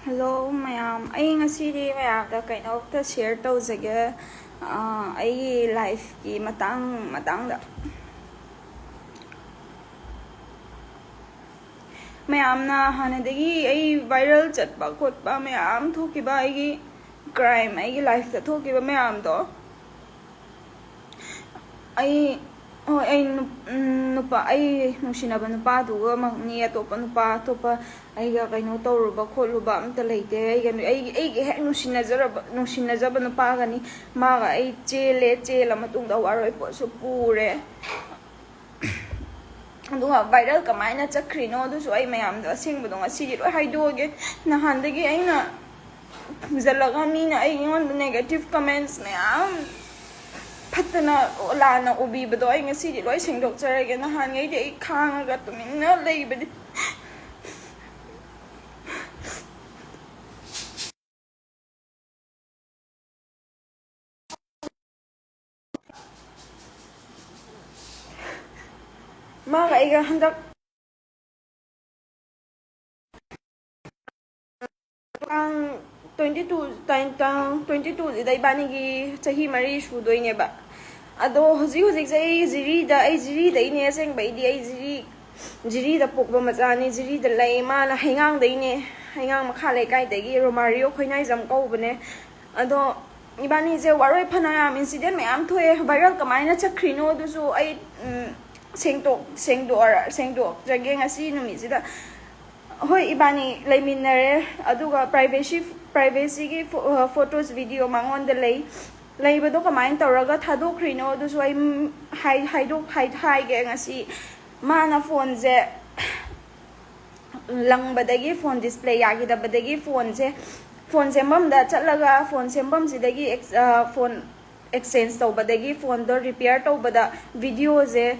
Hello mayam, ay ngasidi mayam da kaino ta share tawjage ay life ki matang da mayam na hanadagi ay viral chatba khotba mayam thokiba ay crime ay life ta thokiba mayam do ay ay nupa ay nungsinaba nupa duga ni atopa nupa atopa ay ga kaino tawruba kholuba amta leite ay ganu ay hek nungsinajaba nupa gani maga ay chela matungda waroi po so pure adunga viral kamaina chakrino dusu ay mayam do asengba do ngasi loi haidoge nahandagi aina zalaga mina ay ngon negative comments mayam Patana lana ubi bado ay ngasi loi sengdok jarage nahan ngay di khangaga tumina leibadi maga ay ga handak 22 da ibani chahi mari sudoi ba ado hoji jai jiri da ine asengba idi ai jiri da pokba machani jiri da lai ma la hengang da ine hengang makha lai kai da gi romario khoinai jam ko bane ado ibani je waroi phana yam incident me am thoe viral kamaina chakrino du su ai sengdo jage ngasi numi sida hoi ibani laiminare aduga privacy gi photos video mangon de lei bado kamain tawraga thadokhrino du so ai hai ge ngasi mana phone je langbadagi phone display yagi da badagi phone sembam da chatlaga phone sembam sidagi phone exchange tawbadagi phone do repair tawbada video je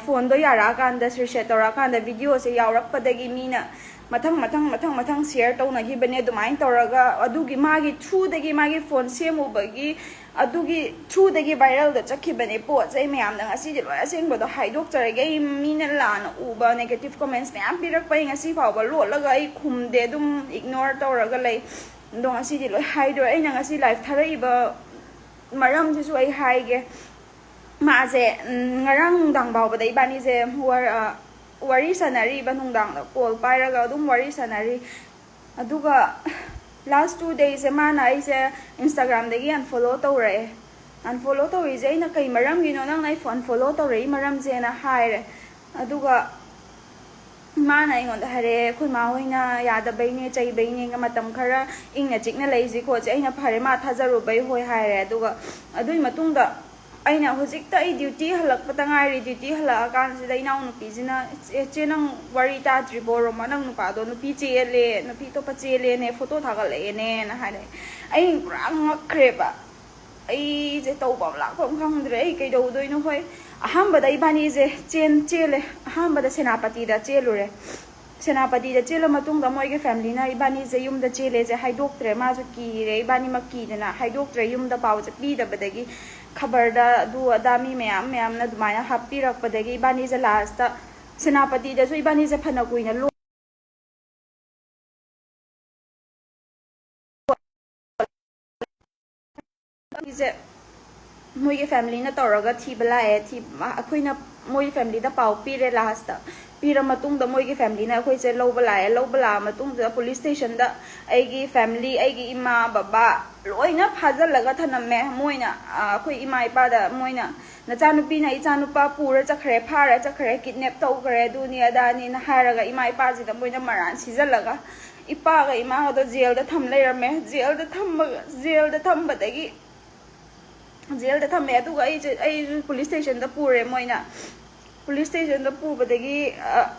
phone do yara kan da reset tora kan da video se yawrak padagi mina mathang share tawna gi bane dumain toraga adugi magi through dagi magi phone semu bagi adugi through dagi viral da chakhi bane po chai mayam na ngasi ji loi asengba do haidok charage mina lana uba negative comments ne am pirak pai ngasi phawba lolaga ai khumde dum ignore toraga lei do ngasi ji loi haido ai na ngasi live tharai ba maram ji su ai haige ma je ngarang dang baw ba dai bani je wari sanari ba nungdang da call pairaga dum wari sanari aduga last 2 days mana ai se Instagram dagi unfollow tawre unfollow tawri je na kai maram gino nang nai unfollow tawre maram je na haire aduga mana ingon da hare khoi ma hoina yada baine chai baine ga matam khara ingna chikna leiji ko je aina phare ma thajaru bai hoi haire aduga adui matungda aina hojikta ai duty halak patangai duty hala kan sida inaw nupi jina che nang wari ta triboro manang nupa do nupi chele nupi to pa chele ne photo thagal le ne na hare ai rang kreba ai je to bam la khom khang dre ai kai do doi no hoi aham ba dai bani je chele aham ba da senapati da chelure senapati da chela matung da moi ge family na ibani je yum da chele je haidok tre ma ju ki re ibani makki na haidok tre yum da paw je pi da badagi खबर दु अदामी ma'am ना दुमाया happy रखपदगी इबानी जे last सेनापति दसु इबानी जे फना कुइना लो जे मोई family ना तौरगा थीबला है थी अखोइना मोई फैमिली दा पाव पीरे लास्ट पीरा मतुंग दा मोई फैमिली ना अखोइ जे लौबला मतुंग दा पुलिस स्टेशन दा आइगी फैमिली आइगी इमा बाबा लोइना फाजलगा थनमे मोइना अखोइ इमा इपा दा मोइना नचानुपी ना इचानुपा पूरा चखरे फारा चखरे किडनैप तौखरे दुनिया दानी ना हारगा इमा इपा जी दा मोइना मरान सिजलगा इपा गा इमा दा जेल दा थम लेरमे जेल दा थमबदगी जेल दा थमे अदुगा आई पुलिस स्टेशन दा पूरे मोइना पुलिस स्टेशन दा पूबदगी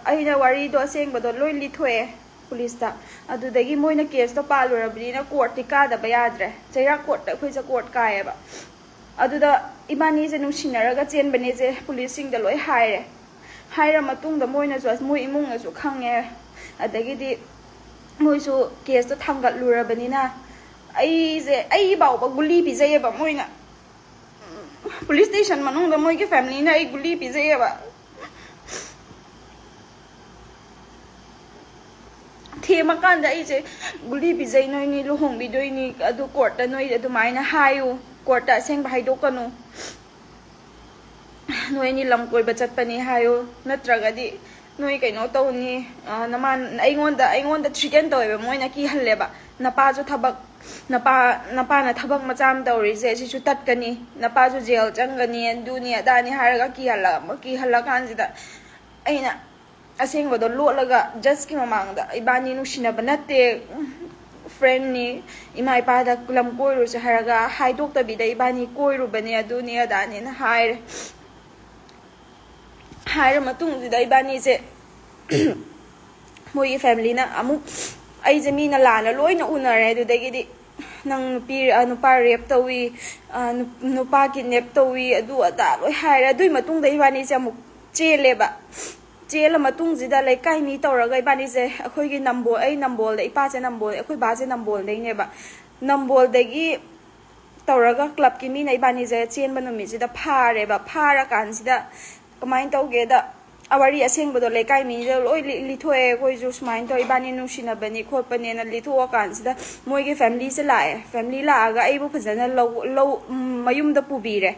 आइना वारी दो असेंगबदो लोइ लिथोए पुलिस दा अदुदगी मोइना केस तो पालुरबनिना कोर्ट टिका दा बयाद्रे चैरा कोर्ट दा खोइसा कोर्ट कायबा अदुदा इबानी जे नुसिनरगा चेनबने जे पुलिस सिंग दा लोइ हाइरा मतुंग दा मोइना जो मोइ इमुंग जो खंगे अदगिदी मोइसु केस तो थांगत लुरबनिना आई बाउबा गुली पिजैबा मोइना पुलिस स्टेशन मनुंग दा मोइ के फैमिली ना आई गुली पिजैबा ꯊꯦꯝꯃꯀꯥꯟꯗ ꯑꯩꯁꯦ ꯒꯨꯂꯤ ꯄꯤꯖꯩ ꯅꯣꯏꯅꯤ ꯂꯨꯍꯣꯡꯕꯤꯗꯣꯏꯅꯤ ꯑꯗꯨ ꯀꯣꯔꯠꯇ ꯅꯣꯏ ꯑꯗꯨꯃꯥꯏꯅ ꯍꯥꯏꯌꯨ ꯀꯣꯔꯠꯇ ꯑꯁꯦꯡꯕ ꯍꯥꯏꯗꯣꯛꯀꯅꯨ ꯅꯣꯏꯅꯤ ꯂꯝ ꯀꯣꯏꯕ ꯆꯠꯄꯅꯤ ꯍꯥꯏꯌꯨ ꯅꯠꯇ꯭ꯔꯒꯗꯤ ꯅꯣꯏ ꯀꯩꯅꯣ ꯇꯧꯅꯤ ꯑꯩꯉꯣꯟda threaten ꯇꯧꯋꯦꯕ ꯃꯣꯏꯅ ꯀꯤꯍꯜꯂꯦꯕ ꯅꯄꯥꯁꯨ ꯊꯕꯛ ꯅꯄꯥꯅ ꯊꯕꯛ ꯃꯆꯥ ꯑꯃ ꯇꯧꯔꯤꯁꯦ ꯁꯤꯁꯨ ꯇꯠꯀꯅꯤ ꯅꯄꯥꯁꯨ ꯖꯦꯜ ꯆꯪꯒꯅꯤ ꯑꯗꯨꯅꯤ ꯑꯗꯥꯅꯤ ꯍꯥꯏꯔꯒ ꯀꯤꯍꯜꯂꯀꯥꯟꯁꯤꯗ ꯑꯩꯅ ꯑꯁꯦꯡꯕꯗꯣ ꯂꯣꯠꯂꯒ ꯖꯁꯀꯤ ꯃꯃꯥꯡꯗ ꯏꯕꯥꯅꯤ ꯅꯨꯡꯁꯤꯅꯕ ꯅꯠꯇꯦ ꯐ꯭ꯔꯦꯟꯅꯤ ꯏꯃꯥ ꯏꯄꯥꯗ ꯂꯝ ꯀꯣꯏꯔꯨꯁꯦ ꯍꯥꯏꯔꯒ ꯍꯥꯏꯗꯣꯛꯇꯕꯤꯗ ꯏꯕꯥꯅꯤ ꯀꯣꯏꯔꯨꯕꯅꯦ ꯑꯗꯨꯅꯤ ꯑꯗꯥꯅꯤꯅ ꯍꯥꯏꯔ ꯃꯇꯨꯡꯁꯤꯗ ꯏꯕꯥꯅꯤꯁꯦ ꯃꯣꯏꯒꯤ ꯐꯦꯃꯤꯂꯤꯅ ꯑꯃꯨꯛ ꯑꯩꯁꯦ ꯃꯤꯅ ꯂꯥꯟꯅ ꯂꯣꯏꯅ ꯎꯅꯔꯦ ꯑꯗꯨꯗꯒꯤꯗꯤ ꯅꯪ ꯅꯨꯄꯥ ꯔꯦꯞ ꯇꯧꯏ ꯅꯨꯄꯥ ꯀꯤꯗꯅꯦꯞ ꯇꯧꯏ ꯑꯗꯨ ꯑꯗꯥ ꯂꯣꯏ ꯍꯥꯏꯔꯦ ꯑꯗꯨꯏ ꯃꯇꯨꯡꯗ ꯏꯕꯥꯅꯤꯁꯦ ꯑꯃꯨꯛ ꯆꯦꯜꯂꯦꯕ ꯆꯦꯜꯂ ꯃꯇꯨꯡꯁꯤꯗ ꯂꯩꯀꯥꯏ ꯃꯤ ꯇꯧꯔꯒ ꯏꯕꯥꯅꯤꯁꯦ ꯑꯩꯈꯣꯏꯒꯤ ꯑꯩ ꯅꯝꯕꯣꯜꯗ ꯏꯄꯥꯁꯦ ꯅꯝꯕꯣꯜ ꯑꯩꯈꯣꯏ ꯕꯥꯁꯦ ꯅꯝꯕꯣꯜꯗꯩꯅꯦꯕ ꯅꯝꯕꯣꯜꯗꯒꯤ ꯇꯧꯔꯒ ꯀ꯭ꯂꯕꯀꯤ ꯃꯤꯅ ꯏꯕꯥꯅꯤꯁꯦ ꯆꯦꯟꯕ ꯅꯨꯃꯤꯠꯁꯤꯗ ꯐꯥꯔꯦꯕ ꯐꯥꯔꯀꯥꯟꯁꯤꯗ ꯀꯃꯥꯏꯅ ꯇꯧꯒꯦꯗ ꯋꯥꯔꯤ ꯑꯁꯦꯡꯕꯗꯣ ꯂꯩꯀꯥꯏ ꯃꯤꯗ ꯂꯣꯏ ꯂꯤꯊꯣꯛꯑꯦ ꯑꯩꯈꯣꯏꯁꯨ ꯁꯨꯃꯥꯏꯅ ꯇꯧ ꯏꯕꯥꯅꯤ ꯅꯨꯡꯁꯤꯅꯕꯅꯤ ꯈꯣꯠꯄꯅꯦꯅ ꯂꯤꯊꯣꯛꯑꯀꯥꯟꯁꯤꯗ ꯃꯣꯏꯒꯤ ꯐꯦꯃꯤꯂꯤꯁꯦ ꯂꯥꯛꯑꯦ ꯐꯦꯃꯤꯂꯤ ꯂꯥꯛꯑꯒ ꯑꯩꯕꯨ ꯐꯖꯅ ꯃꯌꯨꯝꯗ ꯄꯨꯕꯤꯔꯦ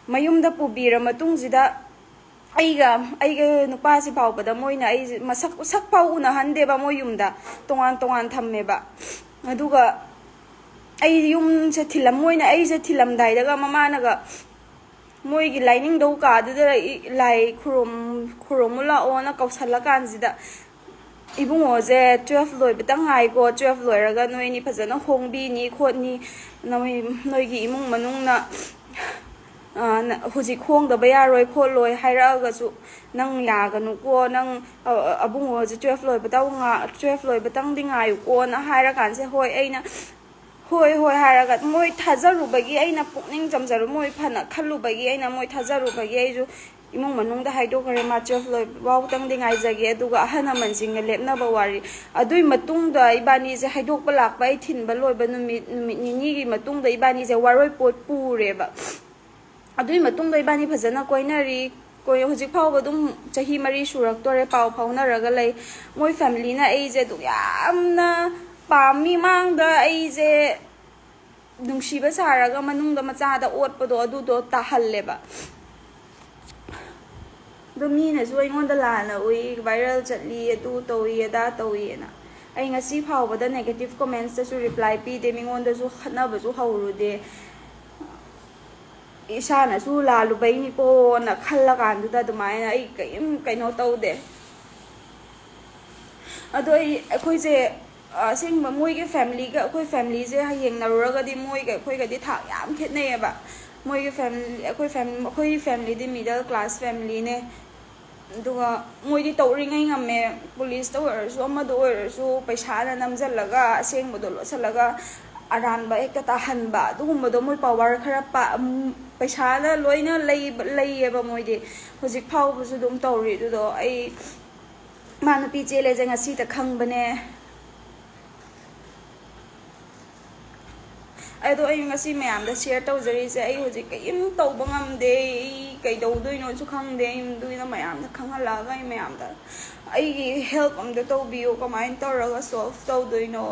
ꯃꯌꯨꯝꯗ ꯄꯨꯕꯤꯔ ꯃꯇꯨꯡꯁꯤꯗ ꯑꯩꯒ ꯅꯨꯄꯥꯁꯤ ꯐꯥꯎꯕꯗ ꯃꯣꯏꯅ ꯑꯩꯁꯦ ꯁꯛ ꯐꯥꯎ ꯎꯅꯍꯟꯗꯦꯕ ꯃꯣꯏ ꯌꯨꯝꯗ ꯇꯣꯉꯥꯟ ꯊꯝꯃꯦꯕ ꯑꯗꯨꯒ ꯑꯩ ꯌꯨꯝꯁꯦ ꯃꯣꯏꯅ ꯑꯩꯁꯦ ꯊꯤꯜꯂꯝꯗꯥꯏꯗꯒ ꯃꯃꯥꯅꯒ ꯃꯣꯏꯒꯤ ꯂꯥꯏꯅꯤꯡꯗꯧ ꯀꯥꯗꯨꯗ ꯂꯥꯏ ꯈꯨꯔꯨꯝꯃꯨ ꯂꯥꯛꯑꯣꯅ ꯀꯧꯁꯜꯂꯀꯥꯟꯁꯤꯗ ꯏꯕꯨꯡꯉꯣꯁꯦ 12 ꯂꯣꯏꯕꯇꯪ ꯉꯥꯏꯀꯣ 12 ꯂꯣꯏꯔꯒ ꯅꯣꯏꯅꯤ ꯐꯖꯅ ꯍꯣꯡꯕꯤꯅꯤ ꯈꯣꯠꯅꯤ ꯅꯣꯏꯒꯤ ꯏꯃꯨꯡ ꯃꯅꯨꯡꯅ ꯍꯧꯖꯤꯛ ꯍꯣꯡꯗꯕ ꯌꯥꯔꯣꯏ ꯈꯣꯠꯂꯣꯏ ꯍꯥꯏꯔꯛꯑꯒꯁꯨ ꯅꯪ ꯌꯥꯒꯅꯨꯀꯣ ꯅꯪ ꯑꯕꯨꯡꯉꯣꯁꯦ 12 ꯂꯣꯏꯕꯇꯪꯗꯤ ꯉꯥꯏꯌꯨꯀꯣꯅ ꯍꯥꯏꯔꯀꯥꯟꯁꯦ ꯍꯣꯏ ꯑꯩꯅ ꯍꯣꯏ ꯍꯥꯏꯔꯒ ꯃꯣꯏ ꯊꯥꯖꯔꯨꯕꯒꯤ ꯑꯩꯅ ꯄꯨꯛꯅꯤꯡ ꯆꯝꯖꯔꯨ ꯃꯣꯏ ꯐꯅ ꯈꯜꯂꯨꯕꯒꯤ ꯑꯩꯅ ꯃꯣꯏ ꯊꯥꯖꯔꯨꯕꯒꯤ ꯑꯩꯁꯨ ꯏꯃꯨꯡ ꯃꯅꯨꯡꯗ ꯍꯥꯏꯗꯣꯛꯈ꯭ꯔꯦ ꯃꯥ 12 ꯂꯣꯏꯕꯐꯥꯎꯇꯪꯗꯤ ꯉꯥꯏꯖꯒꯦ ꯑꯗꯨꯒ ꯑꯍꯜ ꯂꯃꯟꯁꯤꯡꯒ ꯂꯦꯞꯅꯕ ꯋꯥꯔꯤ ꯑꯗꯨꯏ ꯃꯇꯨꯡꯗ ꯏꯕꯥꯅꯤꯁꯦ ꯍꯥꯏꯗꯣꯛꯄ ꯂꯥꯛꯄ ꯑꯩ ꯊꯤꯟꯕ ꯂꯣꯏꯕ ꯅꯨꯃꯤꯠ ꯅꯤꯅꯤꯒꯤ ꯃꯇꯨꯡꯗ ꯏꯕꯥꯅꯤꯁꯦ ꯋꯥꯔꯣꯏꯄꯣꯠ ꯄꯨꯔꯦꯕ ꯑꯗꯨꯏ ꯃꯇꯨꯡꯗ ꯏꯕꯥꯅꯤ ꯐꯖꯅ ꯀꯣꯏꯅꯔꯤ ꯍꯧꯖꯤꯛ ꯐꯥꯎꯕ ꯑꯗꯨꯝ ꯆꯍꯤ 4 ꯁꯨꯔꯛꯇꯣꯔꯦ ꯄꯥꯎ ꯐꯥꯎꯅꯔꯒ ꯂꯩ ꯃꯣꯏ ꯐꯦꯃꯤꯂꯤꯅ ꯑꯩꯁꯦ ꯑꯗꯨꯝ ꯌꯥꯝꯅ ꯄꯥꯝꯃꯤ ꯃꯥꯡꯗ ꯑꯩꯁꯦ ꯅꯨꯡꯁꯤꯕ ꯁꯥꯔꯒ ꯃꯅꯨꯡꯗ ꯃꯆꯥꯗ ꯑꯣꯠꯄꯗꯣ ꯑꯗꯨꯗꯣ ꯇꯥꯍꯜꯂꯦꯕ ꯑꯗꯣ ꯃꯤꯅꯁꯨ ꯑꯩꯉꯣꯟꯗ ꯂꯥꯟꯅ ꯎꯏ ꯚꯥꯏꯔꯦꯜ ꯆꯠꯂꯤ ꯑꯗꯨ ꯇꯧꯏ ꯑꯗꯥ ꯇꯧꯏꯅ ꯑꯩ ꯉꯁꯤ ꯐꯥꯎꯕꯗ ꯅꯦꯒꯦꯇꯤꯚ ꯀꯣꯃꯦꯟꯠꯁꯇꯁꯨ ꯔꯤꯄ꯭ꯂꯥꯏ ꯄꯤꯗꯦ ꯃꯤꯉꯣꯟꯗꯁꯨ ꯈꯠꯅꯕꯁꯨ ꯍꯧꯔꯨꯗꯦ ꯏꯁꯥꯅꯁꯨ ꯂꯥꯜꯂꯨꯕꯩꯅꯤꯀꯣꯅ ꯈꯜꯂꯀꯥꯟꯗꯨꯗ ꯑꯗꯨꯃꯥꯏꯅ ꯑꯩ ꯀꯩꯅꯣ ꯇꯧꯗꯦ ꯑꯗꯣ ꯑꯩꯈꯣꯏꯁꯦ ꯑꯁꯦꯡꯕ ꯃꯣꯏꯒꯤ ꯐꯦꯃꯤꯂꯤꯒ ꯑꯩꯈꯣꯏ ꯐꯦꯃꯤꯂꯤꯁꯦ ꯌꯦꯡꯅꯔꯨꯔꯒꯗꯤ ꯃꯣꯏꯒ ꯑꯩꯈꯣꯏꯒꯗꯤ ꯊꯥꯛ ꯌꯥꯝ ꯈꯦꯠꯅꯩꯌꯦꯕ ꯃꯣꯏꯒꯤ ꯐꯦꯃꯤꯂꯤ ꯑꯩꯈꯣꯏ ꯐꯦꯃꯤꯂꯤꯗꯤ ꯃꯤꯗꯜ ꯀ꯭ꯂꯥꯁ ꯐꯦꯃꯤꯂꯤꯅꯦ ꯑꯗꯨꯒ ꯃꯣꯏꯗꯤ ꯇꯧꯔꯤꯉꯩ ꯉꯝꯃꯦ ꯄꯨꯂꯤꯁꯇ ꯑꯣꯏꯔꯁꯨ ꯑꯃꯗ ꯑꯣꯏꯔꯁꯨ ꯄꯩꯁꯥꯅ ꯅꯝꯁꯤꯜꯂꯒ ꯑꯁꯦꯡꯕꯗꯣ ꯂꯣꯠꯁꯤꯜꯂꯒ ꯑꯔꯥꯟꯕ ꯍꯦꯛꯇ ꯇꯥꯍꯟꯕ ꯑꯗꯨꯒꯨꯝꯕꯗꯣ ꯃꯣꯏ ꯄꯋꯥꯔ ꯈꯔ ꯄꯩꯁꯥꯅ ꯂꯣꯏꯅ ꯂꯩꯌꯦꯕ ꯃꯣꯏꯗꯤ ꯍꯧꯖꯤꯛ ꯐꯥꯎꯕꯁꯨ ꯑꯗꯨꯝ ꯇꯧꯔꯤ ꯑꯗꯨꯗꯣ ꯑꯩ ꯃꯥ ꯅꯨꯄꯤ ꯆꯦꯜꯂꯦꯁꯦ ꯉꯁꯤꯇ ꯈꯪꯕꯅꯦ ꯑꯗꯣ ꯑꯩ ꯉꯁꯤ ꯃꯌꯥꯝꯗ ꯁꯤꯌꯔ ꯇꯧꯖꯔꯤꯁꯦ ꯑꯩ ꯍꯧꯖꯤꯛ ꯀꯔꯤꯝ ꯇꯧꯕ ꯉꯝꯗꯦ ꯑꯩ ꯀꯩꯗꯧꯗꯣꯏꯅꯣꯁꯨ ꯈꯪꯗꯦ ꯑꯗꯨꯅ ꯃꯌꯥꯝꯗ ꯈꯪꯍꯜꯂꯛꯑꯒ ꯑꯩ ꯃꯌꯥꯝꯗ ꯑꯩꯒꯤ ꯍꯦꯜꯞ ꯑꯝꯇ ꯇꯧꯕꯤꯌꯨ ꯀꯃꯥꯏꯅ ꯇꯧꯔꯒ ꯁꯣꯜቭ ꯇꯧꯗꯣꯏꯅꯣ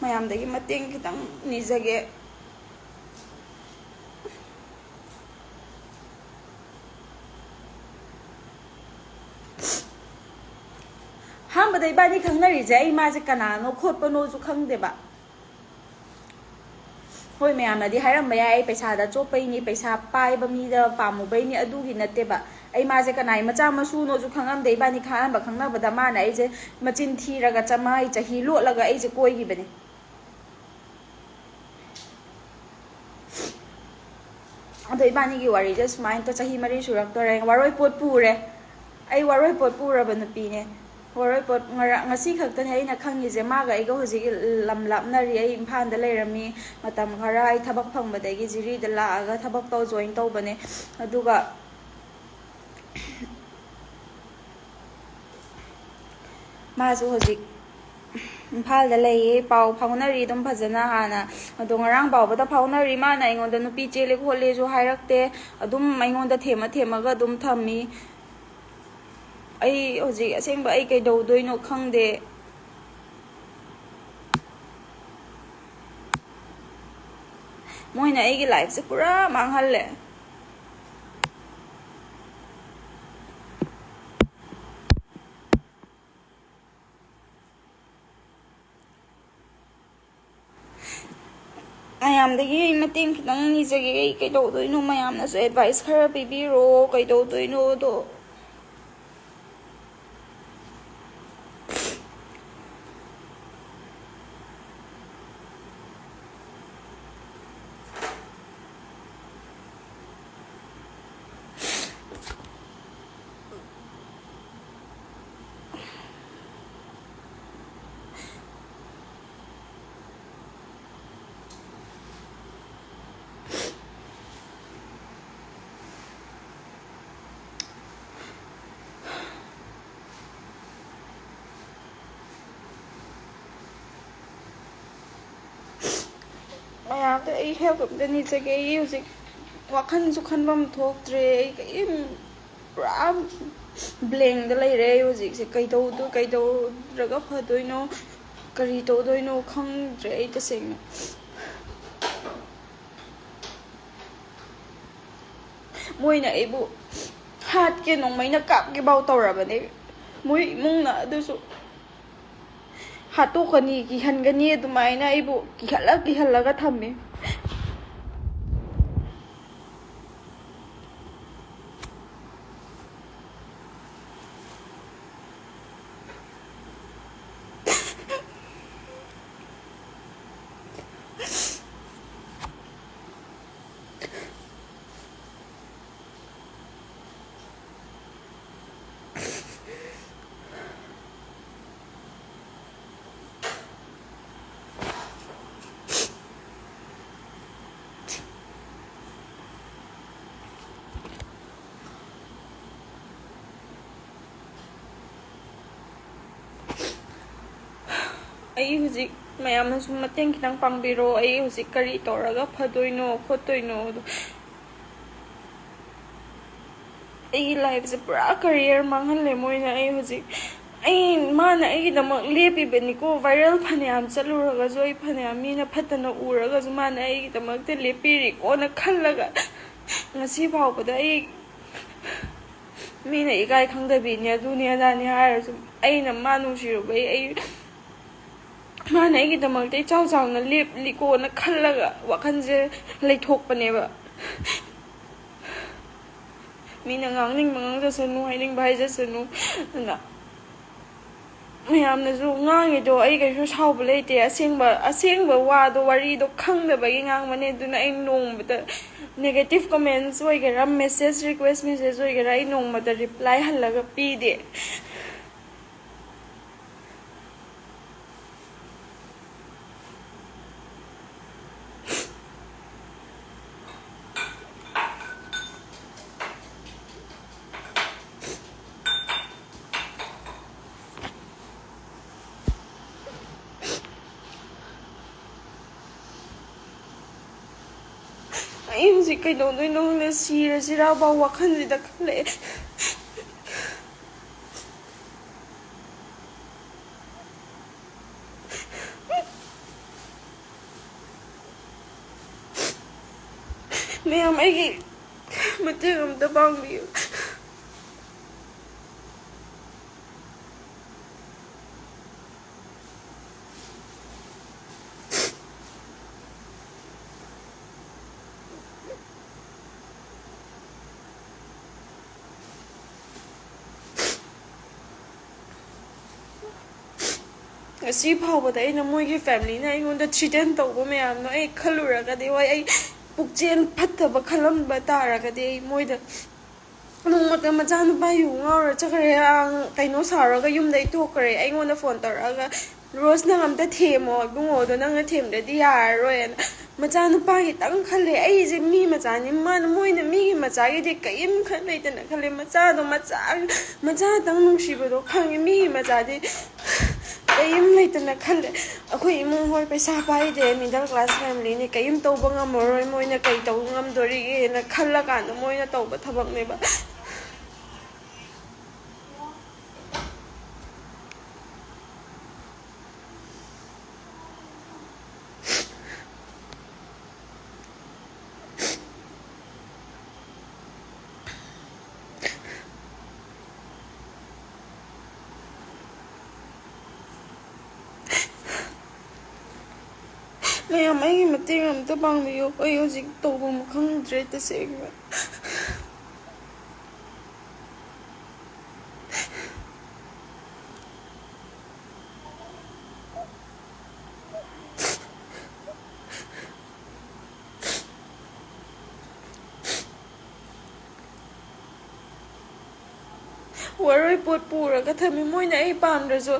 ꯃꯌꯥꯝꯗꯒꯤ ꯃꯇꯦꯡ ꯈꯤꯇꯪ ꯅꯤꯖꯒꯦ ꯑꯍꯥꯟꯕꯗ ꯏꯕꯥꯅꯤ ꯈꯪꯅꯔꯤꯁꯦ ꯑꯩ ꯃꯥꯁꯦ ꯀꯅꯥꯅꯣ ꯈꯣꯠꯄꯅꯣꯁꯨ ꯈꯪꯗꯦꯕ ꯍꯣꯏ ꯃꯌꯥꯝꯅꯗꯤ ꯍꯥꯏꯔꯝꯕ ꯌꯥꯏ ꯑꯩ ꯄꯩꯁꯥꯗ ꯆꯣꯞꯄꯩꯅꯤ ꯄꯩꯁꯥ ꯄꯥꯏꯕ ꯃꯤꯗ ꯄꯥꯝꯃꯨꯕꯩꯅꯤ ꯑꯗꯨꯒꯤ ꯅꯠꯇꯦꯕ ꯑꯩ ꯃꯥꯁꯦ ꯀꯅꯥꯏ ꯃꯆꯥ ꯃꯁꯨꯅꯣꯁꯨ ꯈꯪꯉꯝꯗꯦ ꯏꯕꯥꯅꯤ ꯑꯍꯥꯟꯕ ꯈꯪꯅꯕꯗ ꯃꯥꯅ ꯑꯩꯁꯦ ꯃꯆꯤꯟ ꯊꯤꯔꯒ ꯆꯍꯤ ꯂꯣꯠꯂꯒ ꯑꯩꯁꯦ ꯀꯣꯏꯈꯤꯕꯅꯦ ꯑꯗꯣ ꯏꯕꯥꯅꯤꯒꯤ ꯋꯥꯔꯤꯁꯦ ꯁꯨꯃꯥꯏꯅ ꯆꯍꯤ 4 ꯁꯨꯔꯛꯇꯣꯔꯦ ꯋꯥꯔꯣꯏꯄꯣꯠ ꯄꯨꯔꯦ ꯑꯩ ꯋꯥꯔꯣꯏꯄꯣꯠ ꯄꯨꯔꯕ ꯅꯨꯄꯤꯅꯦ ꯋꯥꯔꯣꯏꯄꯣꯠ ꯉꯁꯤ ꯈꯛꯇꯅꯦ ꯑꯩꯅ ꯈꯪꯉꯤꯁꯦ ꯃꯥꯒ ꯑꯩꯒ ꯍꯧꯖꯤꯛ ꯂꯝ ꯂꯥꯞꯅꯔꯤ ꯑꯩ ꯏꯝꯐꯥꯜꯗ ꯂꯩꯔꯝꯃꯤ ꯃꯇꯝ ꯈꯔ ꯑꯩ ꯊꯕꯛ ꯐꯪꯕꯗꯒꯤ ꯖꯤꯔꯤꯗ ꯂꯥꯛꯑꯒ ꯊꯕꯛ ꯖꯣꯏꯟ ꯇꯧꯕꯅꯦ ꯑꯗꯨꯒ ꯃꯥꯁꯨ ꯍꯧꯖꯤꯛ ꯏꯝꯐꯥꯜꯗ ꯂꯩꯌꯦ ꯄꯥꯎ ꯐꯥꯎꯅꯔꯤ ꯑꯗꯨꯝ ꯐꯖꯅ ꯍꯥꯟꯅ ꯑꯗꯣ ꯉꯔꯥꯡ ꯐꯥꯎꯕꯗ ꯐꯥꯎꯅꯔꯤ ꯃꯥꯅ ꯑꯩꯉꯣꯟꯗ ꯅꯨꯄꯤ ꯆꯦꯜꯂꯦ ꯈꯣꯠꯂꯦꯁꯨ ꯍꯥꯏꯔꯛꯇꯦ ꯑꯗꯨꯝ ꯑꯩꯉꯣꯟꯗ ꯊꯦꯝꯃꯒ ꯑꯗꯨꯝ ꯊꯝꯃꯤ ꯑꯩ ꯍꯧꯖꯤꯛ ꯑꯁꯦꯡꯕ ꯑꯩ ꯀꯩꯗꯧꯗꯣꯏꯅꯣ ꯈꯪꯗꯦ मोइना एगी लाइफ से पूरा मांगहल्ले ꯃꯌꯥꯝꯗꯒꯤ ꯃꯇꯦꯡ ꯈꯤꯇꯪ ꯅꯤꯖꯒꯦ ꯑꯩ ꯀꯩꯗꯧꯗꯣꯏꯅꯣ ꯃꯌꯥꯝꯅꯁꯨ ꯑꯦꯗꯚꯥꯏꯁ ꯈꯔ ꯄꯤꯕꯤꯔꯣ ꯀꯩꯗꯧꯗꯣꯏꯅꯣꯗꯣ ꯃꯌꯥꯝꯗ ꯑꯩ ꯍꯦꯜꯞ ꯑꯝꯇ ꯅꯤꯖꯒꯦ ꯑꯩ ꯍꯧꯖꯤꯛ ꯋꯥꯈꯜꯁꯨ ꯈꯟꯐꯝ ꯊꯣꯛꯇ꯭ꯔꯦ ꯑꯩ ꯀꯩꯝ ꯄꯨꯔꯥ ꯕ꯭ꯂꯦꯡꯗ ꯂꯩꯔꯦ ꯑꯩ ꯍꯧꯖꯤꯛꯁꯦ ꯀꯩꯗꯧꯔꯒ ꯐꯗꯣꯏꯅꯣ ꯀꯔꯤ ꯇꯧꯗꯣꯏꯅꯣ ꯈꯪꯗ꯭ꯔꯦ ꯑꯩ ꯇꯁꯦꯡꯅ ꯃꯣꯏꯅ ꯑꯩꯕꯨ ꯍꯥꯠꯀꯦ ꯅꯣꯡꯃꯩꯅ ꯀꯥꯞꯀꯦꯐꯥꯎ ꯇꯧꯔꯕꯅꯦ ꯃꯣꯏ ꯏꯃꯨꯡꯅ ꯑꯗꯨꯁꯨ ꯍꯥꯠꯇꯣꯛꯀꯅꯤ ꯀꯤꯍꯟꯒꯅꯤ ꯑꯗꯨꯃꯥꯏꯅ ꯑꯩꯕꯨ ꯀꯤꯍꯜꯂꯒ ꯊꯝꯃꯦ ꯑꯩ ꯍꯧꯖꯤꯛ ꯃꯌꯥꯝꯅꯁꯨ ꯃꯇꯦꯡ ꯈꯤꯇꯪ ꯄꯥꯡꯕꯤꯔꯣ ꯑꯩ ꯍꯧꯖꯤꯛ ꯀꯔꯤ ꯇꯧꯔꯒ ꯐꯗꯣꯏꯅꯣ ꯈꯣꯠꯇꯣꯏꯅꯣ ꯑꯩꯒꯤ ꯂꯥꯏꯐꯁꯦ ꯄꯨꯔꯥ ꯀꯔꯤꯌꯔ ꯃꯥꯡꯍꯜꯂꯦ ꯃꯣꯏꯅ ꯑꯩ ꯍꯧꯖꯤꯛ ꯃꯥꯅ ꯑꯩꯒꯤꯗꯃꯛ ꯂꯦꯞꯄꯤꯕꯅꯤꯀꯣ ꯚꯥꯏꯔꯦꯜ ꯐꯅꯌꯥꯝ ꯆꯠꯂꯨꯔꯒꯁꯨ ꯑꯩ ꯐꯅꯌꯥꯝ ꯃꯤꯅ ꯐꯠꯇꯅ ꯎꯔꯒꯁꯨ ꯃꯥꯅ ꯑꯩꯒꯤꯗꯃꯛꯇ ꯂꯦꯞꯄꯤꯔꯤꯀꯣꯅ ꯈꯜꯂꯒ ꯉꯁꯤ ꯐꯥꯎꯕꯗ ꯑꯩ ꯃꯤꯅ ꯏꯀꯥꯏ ꯈꯪꯗꯕꯤꯅꯤ ꯑꯗꯨꯅꯤ ꯑꯗꯥꯅꯤ ꯍꯥꯏꯔꯁꯨ ꯑꯩꯅ ꯃꯥ ꯅꯨꯡꯁꯤꯔꯨꯕꯩ ꯑꯩ ꯃꯥꯅ ꯑꯩꯒꯤꯗꯃꯛꯇ ꯏꯆꯥꯎ ꯆꯥꯎꯅ ꯂꯦꯞꯂꯤꯀꯣꯅ ꯈꯜꯂꯒ ꯋꯥꯈꯜꯁꯦ ꯂꯩꯊꯣꯛꯄꯅꯦꯕ ꯃꯤꯅ ꯉꯥꯡꯅꯤꯡꯕ ꯉꯥꯡꯖꯁꯅꯨ ꯍꯥꯏꯅꯤꯡꯕ ꯍꯥꯏꯖꯁꯅꯨ ꯑꯗꯨꯅ ꯃꯌꯥꯝꯅꯁꯨ ꯉꯥꯡꯉꯤꯗꯣ ꯑꯩ ꯀꯩꯁꯨ ꯁꯥꯎꯕ ꯂꯩꯇꯦ ꯑꯁꯦꯡꯕ ꯋꯥꯗꯣ ꯋꯥꯔꯤꯗꯣ ꯈꯪꯗꯕꯒꯤ ꯉꯥꯡꯕꯅꯦ ꯑꯗꯨꯅ ꯑꯩ ꯅꯣꯡꯃꯗ ꯅꯦꯒꯦꯇꯤꯚ ꯀꯃꯦꯟꯠꯁ ꯑꯣꯏꯒꯦꯔꯥ ꯃꯦꯁꯦꯖ ꯔꯤꯀ꯭ꯋꯦꯁ ꯃꯦꯁꯦꯖ ꯑꯣꯏꯒꯦꯔꯥ ꯑꯩ ꯅꯣꯡꯃꯗ ꯔꯤꯄ꯭ꯂꯥꯏ ꯍꯜꯂꯒ ꯄꯤꯗꯦ ꯑꯩ ꯍꯧꯖꯤꯛ ꯀꯩꯗꯧꯗꯣꯏꯅꯣ ꯈꯪꯗꯦ ꯁꯤꯔꯁꯤꯔꯥꯐꯥꯎ ꯋꯥꯈꯜꯁꯤꯗ ꯈꯜꯂꯛꯑꯦ ꯃꯌꯥꯝ ꯑꯩꯒꯤ ꯃꯇꯦꯡ ꯑꯝꯇ ꯄꯥꯡꯕꯤꯌꯨ ꯉꯁꯤ ꯐꯥꯎꯕꯗ ꯑꯩꯅ ꯃꯣꯏꯒꯤ ꯐꯦꯃꯤꯂꯤꯅ ꯑꯩꯉꯣꯟꯗ ꯊ꯭ꯔꯤꯇꯟ ꯇꯧꯕ ꯃꯌꯥꯝꯗꯣ ꯑꯩ ꯈꯜꯂꯨꯔꯒꯗꯤ ꯍꯣꯏ ꯑꯩ ꯄꯨꯛꯆꯦꯜ ꯐꯠꯇꯕ ꯈꯜꯂꯝꯕ ꯇꯥꯔꯒꯗꯤ ꯑꯩ ꯃꯣꯏꯗ ꯅꯣꯡꯃꯇ ꯃꯆꯥꯅꯨꯄꯥ ꯌꯨ ꯉꯥꯎꯔ ꯆꯠꯈ꯭ꯔꯦ ꯀꯩꯅꯣ ꯁꯥꯎꯔꯒ ꯌꯨꯝꯗꯩ ꯊꯣꯛꯈ꯭ꯔꯦ ꯑꯩꯉꯣꯟꯗ ꯐꯣꯟ ꯇꯧꯔꯛꯑꯒ ꯔꯣꯁ ꯅꯪ ꯑꯝꯇ ꯊꯦꯝꯃꯣ ꯏꯕꯨꯡꯉꯣꯗꯣ ꯅꯪꯅ ꯊꯦꯝꯗ꯭ꯔꯗꯤ ꯌꯥꯔꯔꯣꯏꯅ ꯃꯆꯥꯅꯨꯄꯥꯒꯤꯇꯪ ꯈꯜꯂꯦ ꯑꯩꯁꯦ ꯃꯤ ꯃꯆꯥꯅꯤ ꯃꯣꯏꯅ ꯃꯤꯒꯤ ꯃꯆꯥꯒꯤꯗꯤ ꯀꯔꯤꯝ ꯂꯩꯇꯅ ꯈꯜꯂꯦ ꯃꯆꯥꯗꯣ ꯃꯆꯥꯇꯪ ꯅꯨꯡꯁꯤꯕꯗꯣ ꯈꯪꯉꯦ ꯃꯤꯒꯤ ꯃꯆꯥꯗꯤ ꯀꯔꯤꯝ ꯂꯩꯇꯅ ꯈꯜꯂꯦ ꯑꯩꯈꯣꯏ ꯏꯃꯨꯡ ꯍꯣꯏ ꯄꯩꯁꯥ ꯄꯥꯏꯗꯦ ꯃꯤꯗꯜ ꯀ꯭ꯂꯥꯁ ꯐꯦꯃꯤꯂꯤꯅꯤ ꯀꯔꯤꯝ ꯇꯧꯕ ꯉꯝꯃꯔꯣꯏ ꯃꯣꯏꯅ ꯀꯩ ꯇꯧꯕ ꯉꯝꯗꯣꯔꯤꯒꯦꯅ ꯈꯜꯂꯀꯥꯟꯗ ꯃꯣꯏꯅ ꯇꯧꯕ ꯊꯕꯛꯅꯦꯕ ꯃꯌꯥꯝ ꯑꯩꯒꯤ ꯃꯇꯦꯡ ꯑꯝꯇ ꯄꯥꯡꯕꯤꯌꯨ ꯑꯩ ꯍꯧꯖꯤꯛ ꯇꯧꯐꯝ ꯈꯪꯗ꯭ꯔꯦ ꯇꯁꯦꯡꯅ ꯋꯥꯔꯣꯏ ꯄꯣꯠ ꯄꯨꯔꯒ ꯊꯝꯃꯤ ꯃꯣꯏꯅ ꯑꯩ ꯄꯥꯝꯗ꯭ꯔꯁꯨ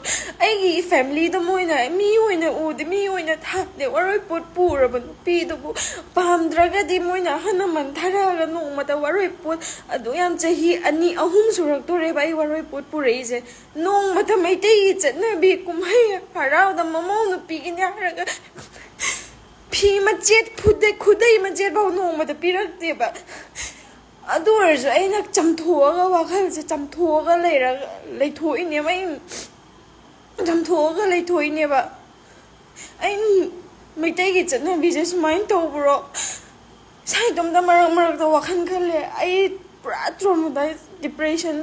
ꯑꯩꯒꯤ ꯐꯦꯃꯤꯂꯤꯗ ꯃꯣꯏꯅ ꯃꯤ ꯑꯣꯏꯅ ꯎꯗꯦ ꯃꯤ ꯑꯣꯏꯅ ꯊꯥꯛꯇꯦ ꯋꯥꯔꯣꯏ ꯄꯣꯠ ꯄꯨꯔꯕ ꯅꯨꯄꯤꯗꯨꯕꯨ ꯄꯥꯝꯗ꯭ꯔꯒꯗꯤ ꯃꯣꯏꯅ ꯑꯍꯜ ꯂꯃꯟ ꯊꯥꯔꯛꯑꯒ ꯅꯣꯡꯃꯗ ꯋꯥꯔꯣꯏ ꯄꯣꯠ ꯑꯗꯨ ꯌꯥꯝ ꯆꯍꯤ 2-3 ꯁꯨꯔꯛꯇꯣꯔꯦꯕ ꯑꯩ ꯋꯥꯔꯣꯏ ꯄꯣꯠ ꯄꯨꯔꯛꯏꯁꯦ ꯅꯣꯡꯃꯗ ꯃꯩꯇꯩꯒꯤ ꯆꯠꯅꯕꯤ ꯀꯨꯝꯍꯩ ꯍꯔꯥꯎꯗ ꯃꯃꯧ ꯅꯨꯄꯤꯒꯤꯅꯤ ꯍꯥꯏꯔꯒ ꯐꯤ ꯃꯆꯦꯠ ꯈꯨꯗꯩ ꯃꯆꯦꯠ ꯐꯥꯎ ꯅꯣꯡꯃꯗ ꯄꯤꯔꯛꯇꯦꯕ ꯑꯗꯨ ꯑꯣꯏꯔꯁꯨ ꯑꯩꯅ ꯆꯝꯊꯣꯛꯑꯒ ꯋꯥꯈꯜꯁꯦ ꯆꯝꯊꯣꯛꯑꯒ ꯂꯩꯊꯣꯛꯏꯅꯦꯕ ꯆꯝꯊꯣꯛꯑꯒ ꯂꯩꯊꯣꯛꯏꯅꯦꯕ ꯑꯩꯅ ꯃꯩꯇꯩꯒꯤ ꯆꯠꯅꯕꯤꯁꯦ ꯁꯨꯃꯥꯏꯅ ꯇꯧꯕ꯭ꯔꯣ ꯏꯁꯥ ꯏꯇꯣꯝꯇ ꯃꯔꯛꯇ ꯋꯥꯈꯜ ꯈꯜꯂꯦ ꯑꯩ ꯄꯨꯔꯥ ꯇ꯭ꯔꯣꯃꯥꯇꯥꯏꯖ ꯗꯤꯄ꯭ꯔꯦꯁꯟ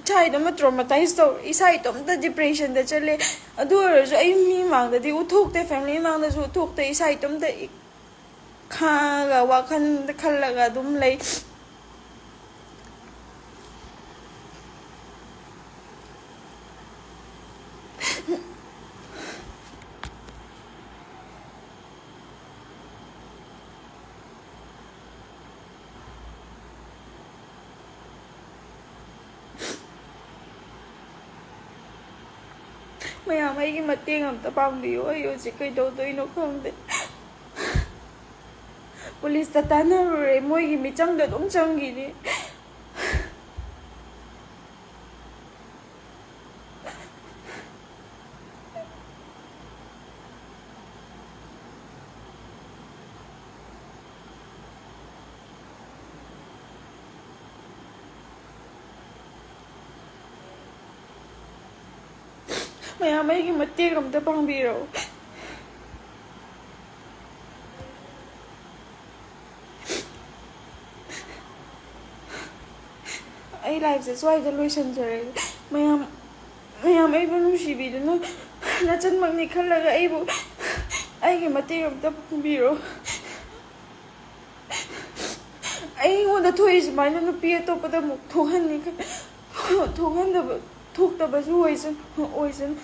ꯏꯁꯥ ꯏꯇꯣꯝꯇ ꯇ꯭ꯔꯣꯃꯥꯇꯥꯏꯖ ꯇꯧ ꯏꯁꯥ ꯏꯇꯣꯝꯇ ꯗꯤꯄ꯭ꯔꯦꯁꯟꯗ ꯆꯠꯂꯦ ꯑꯗꯨ ꯑꯣꯏꯔꯁꯨ ꯑꯩ ꯃꯤ ꯃꯥꯡꯗꯗꯤ ꯎꯠꯊꯣꯛꯇꯦ ꯐꯦꯃꯤꯂꯤ ꯃꯥꯡꯗꯁꯨ ꯎꯠꯊꯣꯛꯇꯦ ꯏꯁꯥ ꯏꯇꯣꯝꯇ ꯈꯥꯡꯉꯒ ꯋꯥꯈꯜꯗ ꯈꯜꯂꯒ ꯑꯗꯨꯝ ꯂꯩ ꯃꯌꯥꯝ ꯑꯩꯒꯤ ꯃꯇꯦꯡ ꯑꯝꯇ ꯄꯥꯡꯕꯤꯌꯨ ꯑꯩ ꯍꯧꯖꯤꯛ ꯀꯩꯗꯧꯗꯣꯏꯅꯣ ꯈꯪꯗꯦ ꯄꯨꯂꯤꯁꯇ ꯇꯥꯟꯅꯔꯨꯔꯦ ꯃꯣꯏꯒꯤ ꯃꯤꯆꯪꯗ ꯑꯗꯨꯝ ꯆꯪꯈꯤꯅꯤ ꯃꯌꯥꯝ ꯑꯩꯒꯤ ꯃꯇꯦꯡ ꯑꯝꯇ ꯄꯥꯡꯕꯤꯔꯣ ꯑꯩ ꯂꯥꯏꯐꯁꯦ ꯁ꯭ꯋꯥꯏꯗ ꯂꯣꯏꯁꯤꯟꯖꯔꯒꯦ ꯃꯌꯥꯝ ꯑꯩꯕꯨ ꯅꯨꯡꯁꯤꯕꯤꯗꯨꯅ ꯅꯆꯟꯃꯛꯅꯤ ꯈꯜꯂꯒ ꯑꯩꯒꯤ ꯃꯇꯦꯡ ꯑꯝꯇ ꯄꯥꯡꯕꯤꯔꯣ ꯑꯩꯉꯣꯟꯗ ꯊꯣꯛꯏ ꯁꯨꯃꯥꯏꯅ ꯅꯨꯄꯤ ꯑꯇꯣꯞꯄꯗ ꯑꯃꯨꯛ ꯊꯣꯛꯇꯕꯁꯨ ꯑꯣꯏꯁꯅꯨ